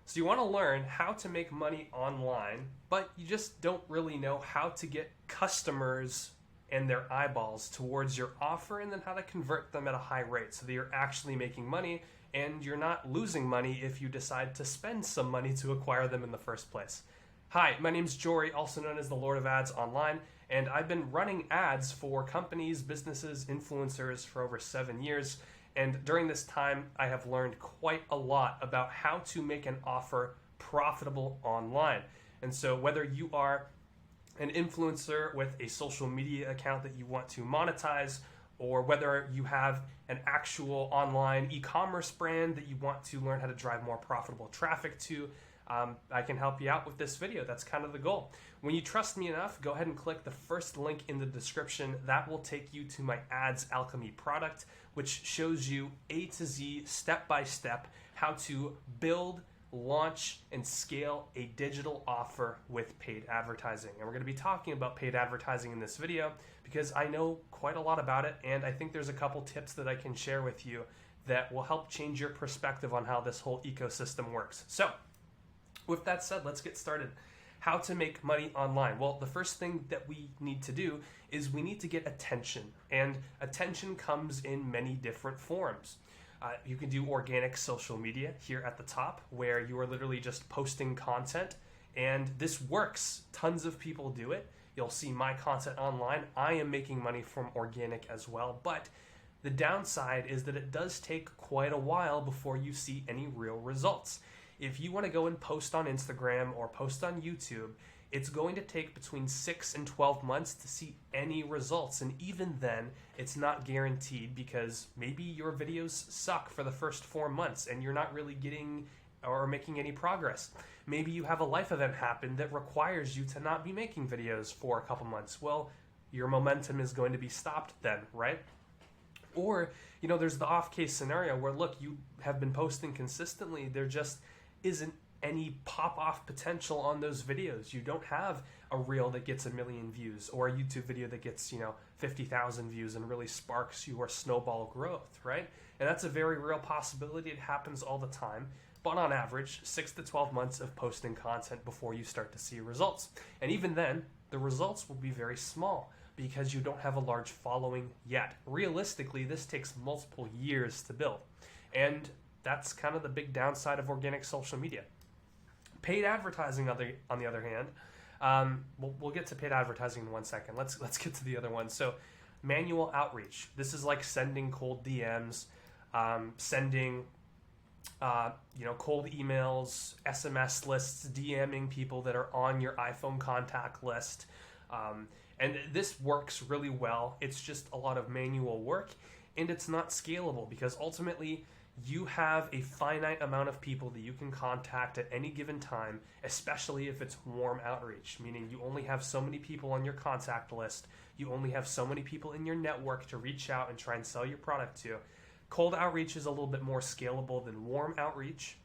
So you want to learn how to make money online, but you just don't really know how to get customers and their eyeballs towards your offer, and then how to convert them at a high rate so that you're actually making money and you're not losing money if you decide to spend some money to acquire them in the first place. Hi, my name's Jory, also known as the Lord of Ads Online, and I've been running ads for companies, businesses, influencers for over 7 years. And during this time, I have learned quite a lot about how to make an offer profitable online. And so whether you are an influencer with a social media account that you want to monetize, or whether you have an actual online e-commerce brand that you want to learn how to drive more profitable traffic to, I can help you out with this video. That's kind of the goal. When you trust me enough, go ahead and click the first link in the description. That will take you to my Ads Alchemy product, which shows you A to Z, step by step, how to build, launch, and scale a digital offer with paid advertising. And we're going to be talking about paid advertising in this video because I know quite a lot about it, and I think there's a couple tips that I can share with you that will help change your perspective on how this whole ecosystem works. So, with that said, let's get started. How to make money online? Well, the first thing that we need to do is we need to get attention, and attention comes in many different forms. You can do organic social media here at the top, where you are literally just posting content, and this works. Tons of people do it. You'll see my content online. I am making money from organic as well, but the downside is that it does take quite a while before you see any real results. If you want to go and post on Instagram or post on YouTube, it's going to take between 6 and 12 months to see any results. And even then, it's not guaranteed because maybe your videos suck for the first 4 months and you're not really getting or making any progress. Maybe you have a life event happen that requires you to not be making videos for a couple months. Well, your momentum is going to be stopped then, right? Or, there's the off case scenario where, look, you have been posting consistently. There just isn't any pop-off potential on those videos. You don't have a reel that gets 1 million views or a YouTube video that gets, 50,000 views and really sparks your snowball growth, right? And that's a very real possibility. It happens all the time. But on average, 6 to 12 months of posting content before you start to see results. And even then, the results will be very small because you don't have a large following yet. Realistically, this takes multiple years to build. And that's kind of the big downside of organic social media. Paid advertising, on the other hand, we'll get to paid advertising in 1 second. Let's get to the other one. So, manual outreach. This is like sending cold DMs, sending cold emails, SMS lists, DMing people that are on your iPhone contact list. And this works really well. It's just a lot of manual work, and it's not scalable because ultimately you have a finite amount of people that you can contact at any given time, especially if it's warm outreach, meaning you only have so many people on your contact list, you only have so many people in your network to reach out and try and sell your product to. Cold outreach is a little bit more scalable than warm outreach,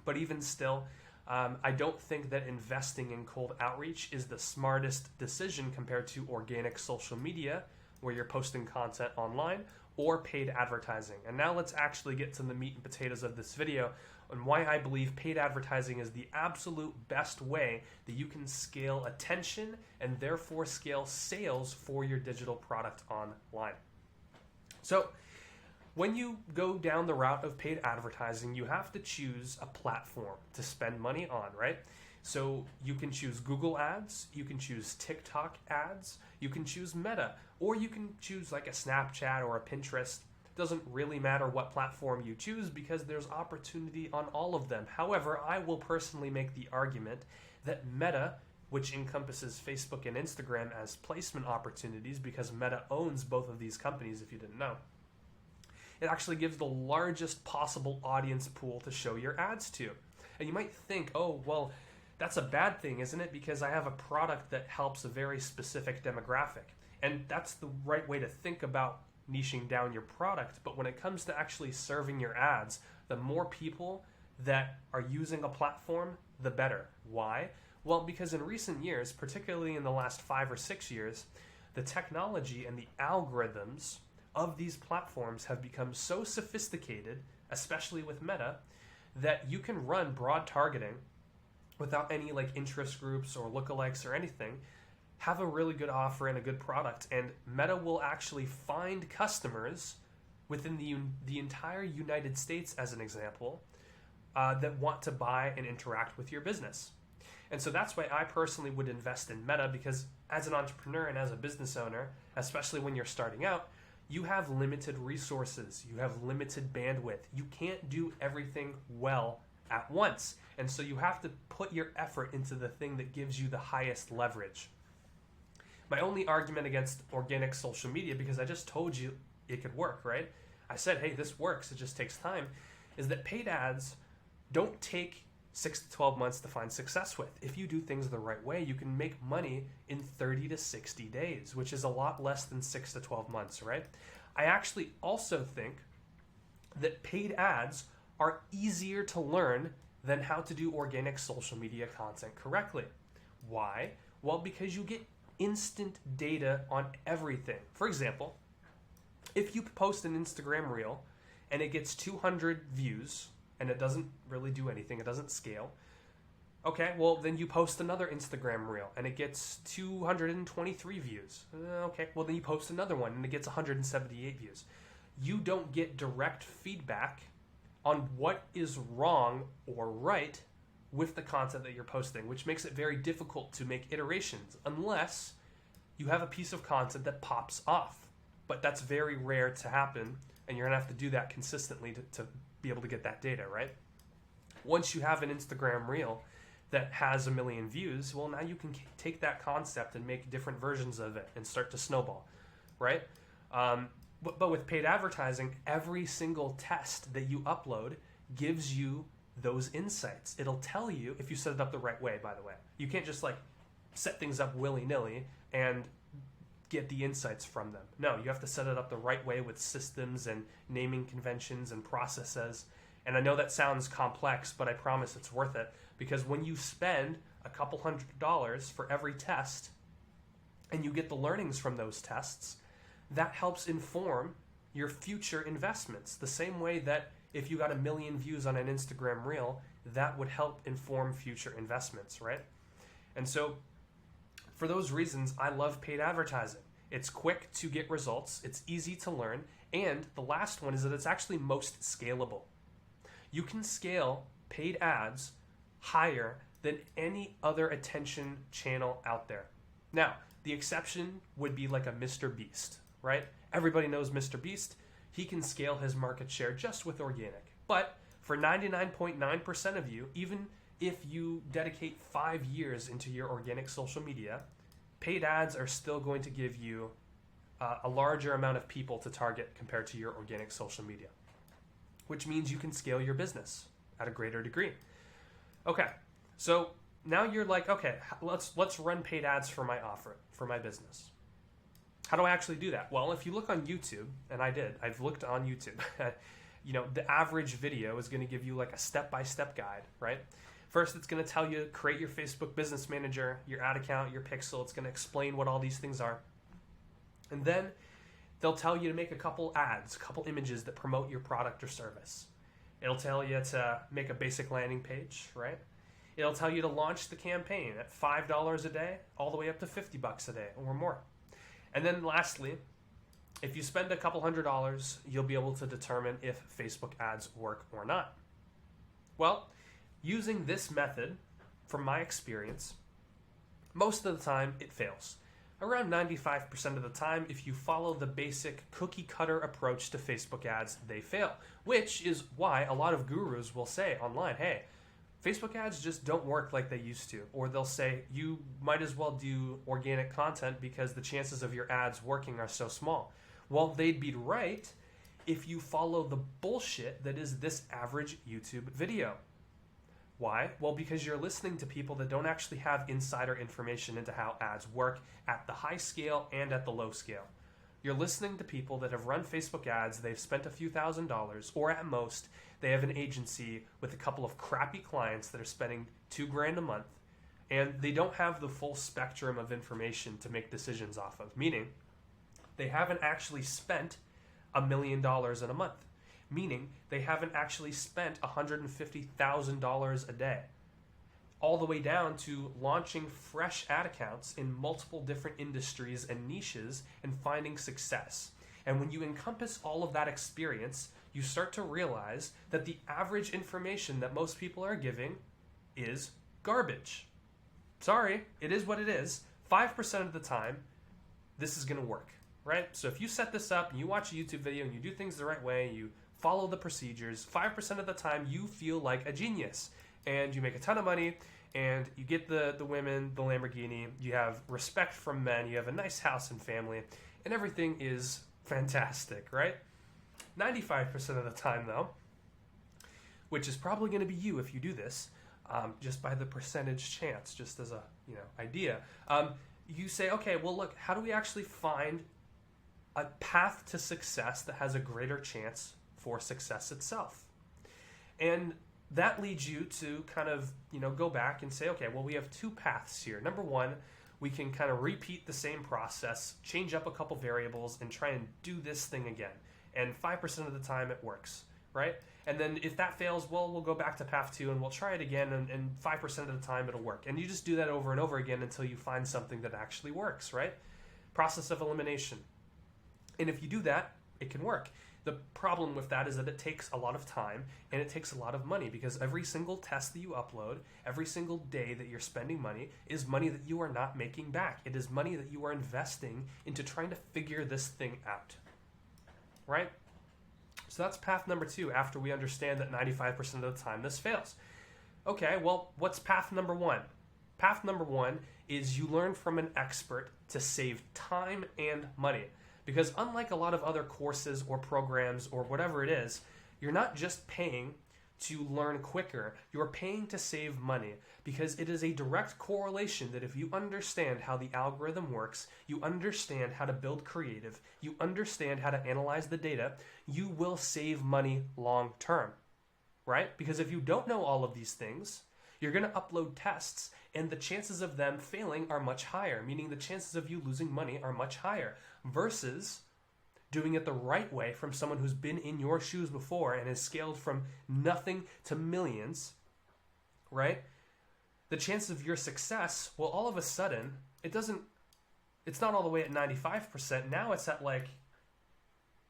but even still, I don't think that investing in cold outreach is the smartest decision compared to organic social media, where you're posting content online, or paid advertising. And now let's actually get to the meat and potatoes of this video and why I believe paid advertising is the absolute best way that you can scale attention and therefore scale sales for your digital product online. So, when you go down the route of paid advertising, you have to choose a platform to spend money on, right? So you can choose Google Ads, you can choose TikTok ads, you can choose Meta, or you can choose like a Snapchat or a Pinterest. It doesn't really matter what platform you choose because there's opportunity on all of them. However, I will personally make the argument that Meta, which encompasses Facebook and Instagram as placement opportunities because Meta owns both of these companies, if you didn't know, it actually gives the largest possible audience pool to show your ads to. And you might think, oh, well, that's a bad thing, isn't it? Because I have a product that helps a very specific demographic. And that's the right way to think about niching down your product. But when it comes to actually serving your ads, the more people that are using a platform, the better. Why? Well, because in recent years, particularly in the last 5 or 6 years, the technology and the algorithms of these platforms have become so sophisticated, especially with Meta, that you can run broad targeting without any like interest groups or lookalikes or anything, have a really good offer and a good product, and Meta will actually find customers within the entire United States, as an example, that want to buy and interact with your business. And so that's why I personally would invest in Meta, because as an entrepreneur and as a business owner, especially when you're starting out, you have limited resources, you have limited bandwidth. You can't do everything well at once. And so you have to put your effort into the thing that gives you the highest leverage. My only argument against organic social media, because I just told you it could work, right? I said, hey, this works, it just takes time, is that paid ads don't take 6 to 12 months to find success with. If you do things the right way, you can make money in 30 to 60 days, which is a lot less than 6 to 12 months, right? I actually also think that paid ads are easier to learn than how to do organic social media content correctly. Why? Well, because you get instant data on everything. For example, if you post an Instagram reel and it gets 200 views and it doesn't really do anything, it doesn't scale, okay, well then you post another Instagram reel and it gets 223 views. Okay, well then you post another one and it gets 178 views. You don't get direct feedback on what is wrong or right with the content that you're posting, which makes it very difficult to make iterations unless you have a piece of content that pops off. But that's very rare to happen, and you're gonna have to do that consistently to be able to get that data, right? Once you have an Instagram reel that has 1 million views, well, now you can take that concept and make different versions of it and start to snowball, right? But with paid advertising, every single test that you upload gives you those insights. It'll tell you, if you set it up the right way, by the way. You can't just like set things up willy-nilly and get the insights from them. No, you have to set it up the right way with systems and naming conventions and processes. And I know that sounds complex, but I promise it's worth it, because when you spend a couple $100s for every test and you get the learnings from those tests, that helps inform your future investments. The same way that if you got 1 million views on an Instagram reel, that would help inform future investments, right? And so for those reasons, I love paid advertising. It's quick to get results, it's easy to learn, and the last one is that it's actually most scalable. You can scale paid ads higher than any other attention channel out there. Now, the exception would be like a Mr. Beast, right? Everybody knows Mr. Beast. He can scale his market share just with organic. But for 99.9% of you, even if you dedicate 5 years into your organic social media, paid ads are still going to give you a larger amount of people to target compared to your organic social media, which means you can scale your business at a greater degree. Okay, so now you're like, okay, let's run paid ads for my offer, for my business. How do I actually do that? Well, if you look on YouTube, and I've looked on YouTube, the average video is going to give you like a step-by-step guide, right? First, it's going to tell you create your Facebook Business Manager, your ad account, your pixel. It's going to explain what all these things are. And then they'll tell you to make a couple ads, a couple images that promote your product or service. It'll tell you to make a basic landing page, right? It'll tell you to launch the campaign at $5 a day, all the way up to $50 a day or more. And then lastly, if you spend a couple $100, you'll be able to determine if Facebook ads work or not. Well, using this method, from my experience, most of the time it fails. Around 95% of the time, if you follow the basic cookie cutter approach to Facebook ads, they fail. Which is why a lot of gurus will say online, hey, Facebook ads just don't work like they used to. Or they'll say, you might as well do organic content because the chances of your ads working are so small. Well, they'd be right if you follow the bullshit that is this average YouTube video. Why? Well, because you're listening to people that don't actually have insider information into how ads work at the high scale and at the low scale. You're listening to people that have run Facebook ads, they've spent a few $1,000s, or at most, they have an agency with a couple of crappy clients that are spending $2,000 a month, and they don't have the full spectrum of information to make decisions off of, meaning they haven't actually spent $1 million in a month. meaning they haven't actually spent $150,000 a day, all the way down to launching fresh ad accounts in multiple different industries and niches and finding success. And when you encompass all of that experience, you start to realize that the average information that most people are giving is garbage. Sorry, it is what it is. 5% of the time, this is going to work, right? So if you set this up and you watch a YouTube video and you do things the right way, you follow the procedures, 5% of the time you feel like a genius and you make a ton of money and you get the women, the Lamborghini, you have respect from men, you have a nice house and family, and everything is fantastic, right? 95% of the time though, which is probably going to be you if you do this, just by the percentage chance, just as a idea. You say, okay, well look, how do we actually find a path to success that has a greater chance for success itself? And that leads you to kind of go back and say, okay, well we have two paths here. Number one, we can kind of repeat the same process, change up a couple variables, and try and do this thing again. And 5% of the time it works, right? And then if that fails, well, we'll go back to path 2 and we'll try it again, and 5% of the time it'll work. And you just do that over and over again until you find something that actually works, right? Process of elimination. And if you do that, it can work. The problem with that is that it takes a lot of time and it takes a lot of money, because every single test that you upload, every single day that you're spending money is money that you are not making back. It is money that you are investing into trying to figure this thing out, right? So that's path number 2 after we understand that 95% of the time this fails. Okay, well, what's path number 1? Path number 1 is you learn from an expert to save time and money. Because unlike a lot of other courses or programs or whatever it is, you're not just paying to learn quicker, you're paying to save money, because it is a direct correlation that if you understand how the algorithm works, you understand how to build creative, you understand how to analyze the data, you will save money long term, right? Because if you don't know all of these things, you're going to upload tests and the chances of them failing are much higher, meaning the chances of you losing money are much higher, versus doing it the right way from someone who's been in your shoes before and has scaled from nothing to millions, right? The chances of your success, well, all of a sudden, it's not all the way at 95%. Now it's at like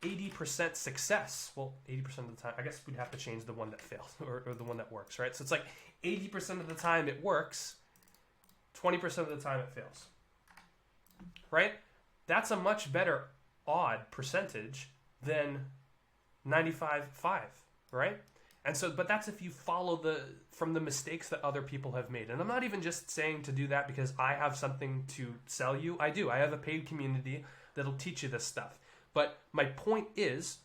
80% success. Well, 80% of the time, I guess we'd have to change the one that fails or the one that works, right? So it's like 80% of the time it works, 20% of the time it fails, right? That's a much better odd percentage than 95.5, right? And so, but that's if you follow from the mistakes that other people have made. And I'm not even just saying to do that because I have something to sell you. I do. I have a paid community that'll teach you this stuff. But my point is,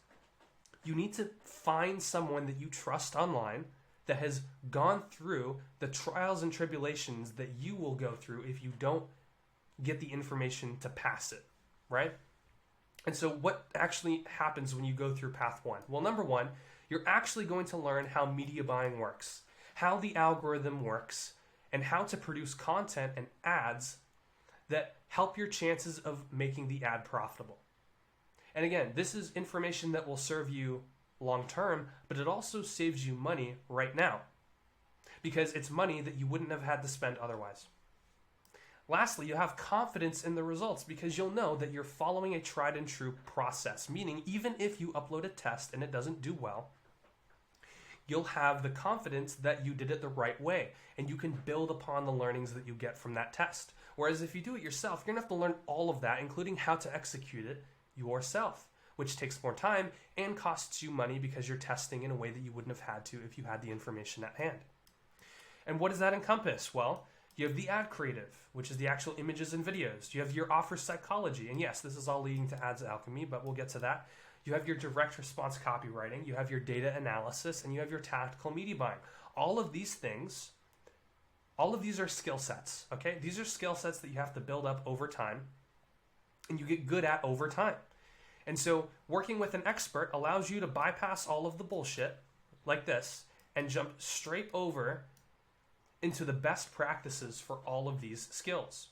you need to find someone that you trust online that has gone through the trials and tribulations that you will go through if you don't get the information to pass it, right? And so what actually happens when you go through path 1? Well, number 1, you're actually going to learn how media buying works, how the algorithm works, and how to produce content and ads that help your chances of making the ad profitable. And again, this is information that will serve you long term, but it also saves you money right now, because it's money that you wouldn't have had to spend otherwise. Lastly, you have confidence in the results because you'll know that you're following a tried and true process, meaning even if you upload a test and it doesn't do well, you'll have the confidence that you did it the right way and you can build upon the learnings that you get from that test. Whereas if you do it yourself, you're going to have to learn all of that, including how to execute it yourself, which takes more time and costs you money because you're testing in a way that you wouldn't have had to if you had the information at hand. And what does that encompass? Well, you have the ad creative, which is the actual images and videos. You have your offer psychology. And yes, this is all leading to Ads Alchemy, but we'll get to that. You have your direct response copywriting. You have your data analysis, and you have your tactical media buying. All of these things, all of these are skill sets, okay? These are skill sets that you have to build up over time and you get good at over time. And so working with an expert allows you to bypass all of the bullshit like this and jump straight over into the best practices for all of these skills.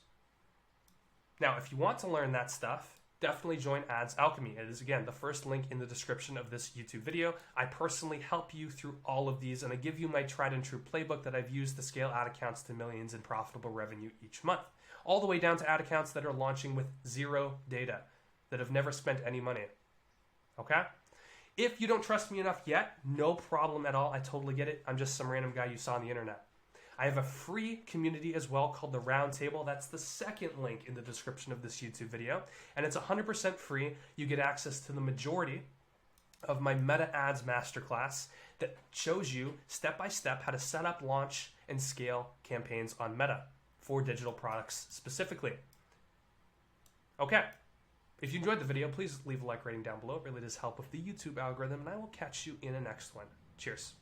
Now, if you want to learn that stuff, definitely join Ads Alchemy. It is, again, the first link in the description of this YouTube video. I personally help you through all of these, and I give you my tried and true playbook that I've used to scale ad accounts to millions in profitable revenue each month, all the way down to ad accounts that are launching with zero data, that have never spent any money. Okay? If you don't trust me enough yet, no problem at all. I totally get it. I'm just some random guy you saw on the internet. I have a free community as well called The Roundtable. That's the second link in the description of this YouTube video. And it's 100% free. You get access to the majority of my Meta Ads Masterclass that shows you step-by-step how to set up, launch, and scale campaigns on Meta for digital products specifically. Okay. If you enjoyed the video, please leave a like rating down below. It really does help with the YouTube algorithm, and I will catch you in the next one. Cheers.